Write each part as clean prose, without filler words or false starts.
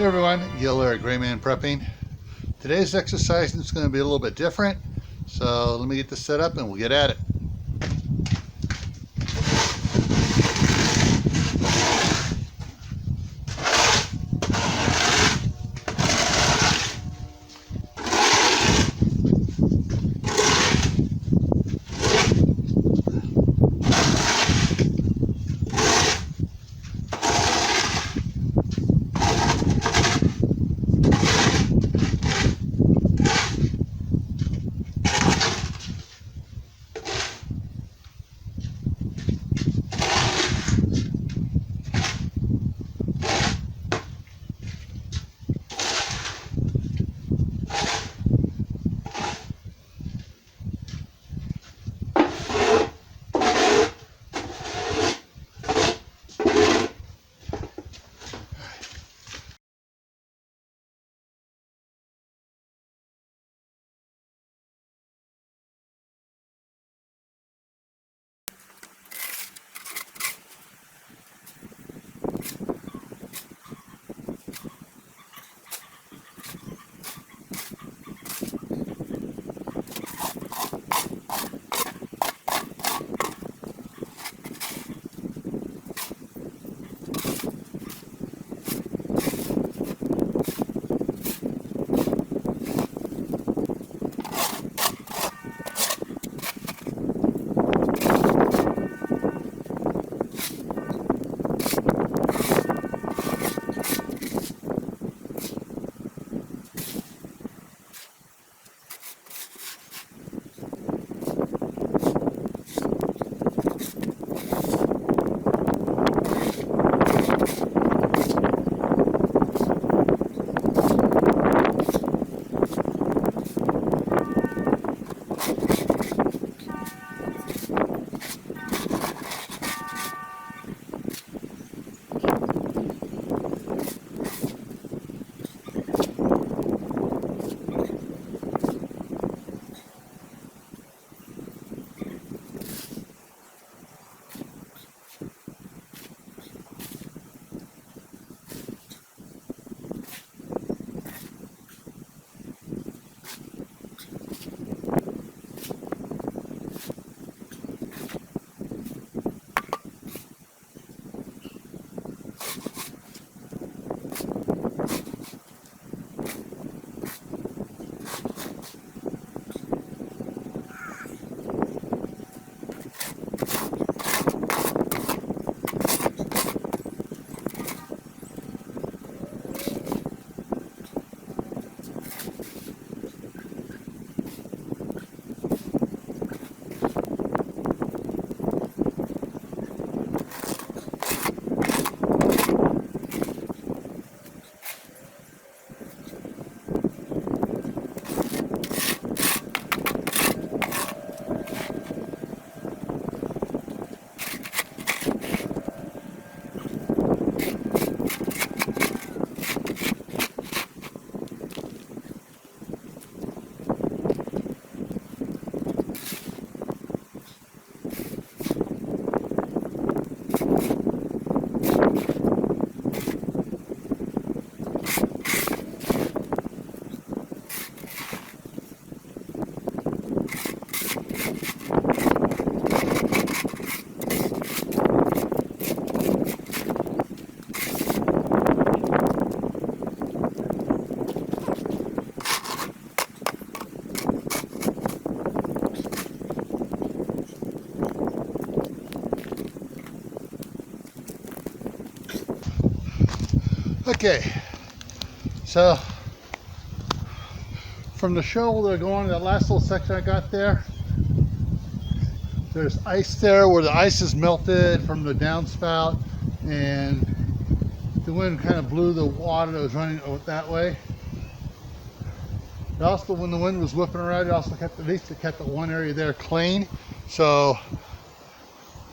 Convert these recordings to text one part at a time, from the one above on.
Hey everyone, Gil here at Gray Man Prepping. Today's exercise is going to be a little bit different, so let me get this set up and we'll get at it. Okay, so from the shoulder going to that last little section I got there, there's ice there where the ice is melted from the downspout, and the wind kind of blew the water that was running that way. It also, when the wind was whipping around, it also kept, at least it kept that one area there clean. So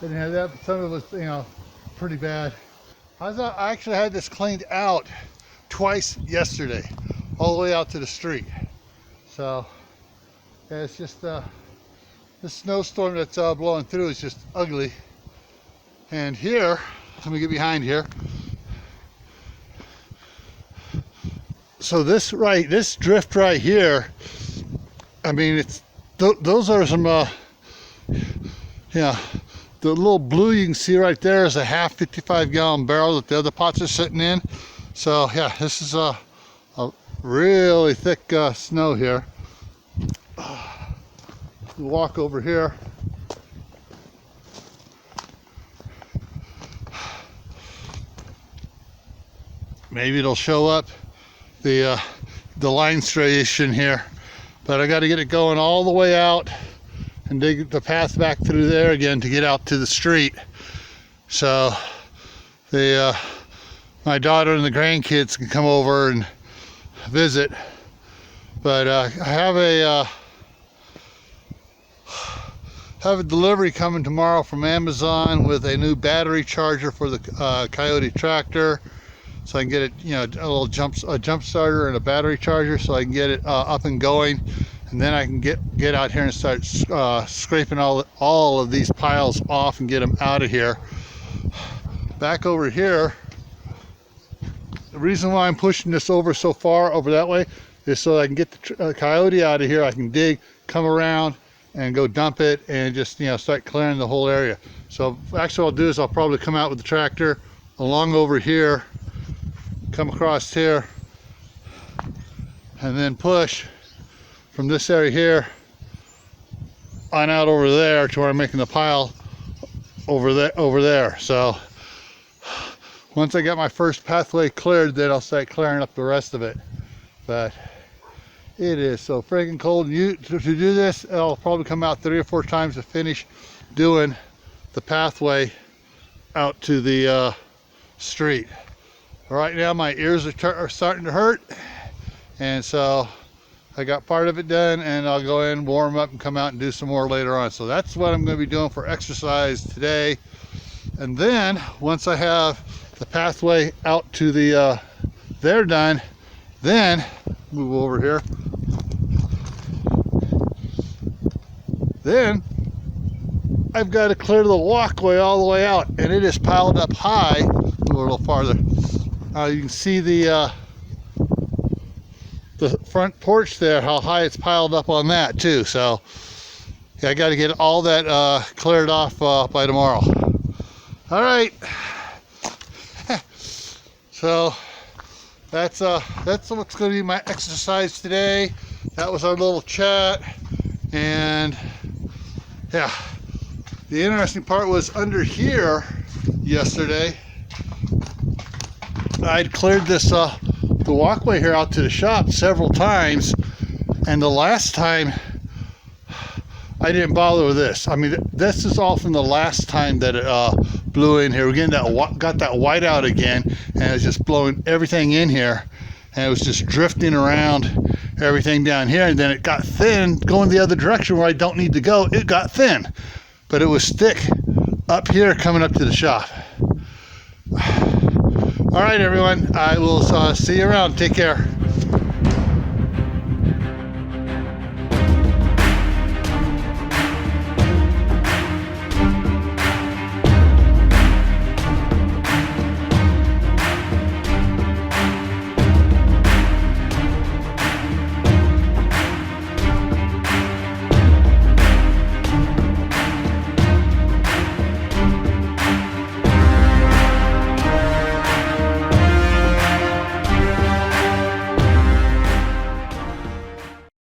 didn't have that, but some of it was, pretty bad. I actually had this cleaned out twice yesterday, all the way out to the street. So yeah, it's just this snowstorm that's blowing through is just ugly. And here, let me get behind here. So this drift right here, I mean, those are some, yeah, the little blue you can see right there is a half 55-gallon barrel that the other pots are sitting in. So yeah, this is a really thick snow here. Walk over here. Maybe it'll show up the line striation here, but I got to get it going all the way out and dig the path back through there again to get out to the street. So my daughter and the grandkids can come over and visit. But I have a delivery coming tomorrow from Amazon with a new battery charger for the Coyote tractor, so I can get it, you know, a jump starter and a battery charger, so I can get it up and going, and then I can get out here and start scraping all of these piles off and get them out of here. Back over here, the reason why I'm pushing this over so far over that way is so I can get the Coyote out of here. I can dig, come around, and go dump it, and just, you know, start clearing the whole area. So actually what I'll do is I'll probably come out with the tractor along over here, come across here, and then push from this area here on out over there to where I'm making the pile over there. So once I get my first pathway cleared, then I'll start clearing up the rest of it. But it is so freaking cold. To do this, I'll probably come out 3 or 4 times to finish doing the pathway out to the street. Right now my ears are starting to hurt, and so I got part of it done, and I'll go in, warm up, and come out and do some more later on. So that's what I'm going to be doing for exercise today. And then once I have the pathway out to the there done, then move over here. Then I've got to clear the walkway all the way out, and it is piled up high. Move a little farther. You can see the front porch there, how high it's piled up on that too. So yeah, I got to get all that cleared off by tomorrow. All right. So that's what's going to be my exercise today. That was our little chat, and yeah, the interesting part was under here yesterday. I'd cleared this the walkway here out to the shop several times, and the last time I didn't bother with this. I mean, this is all from the last time that it blew in here. We're getting got that white out again, and it's just blowing everything in here, and it was just drifting around everything down here, and then it got thin going the other direction where I don't need to go. It got thin, but it was thick up here coming up to the shop. All right, everyone, I will see you around. Take care.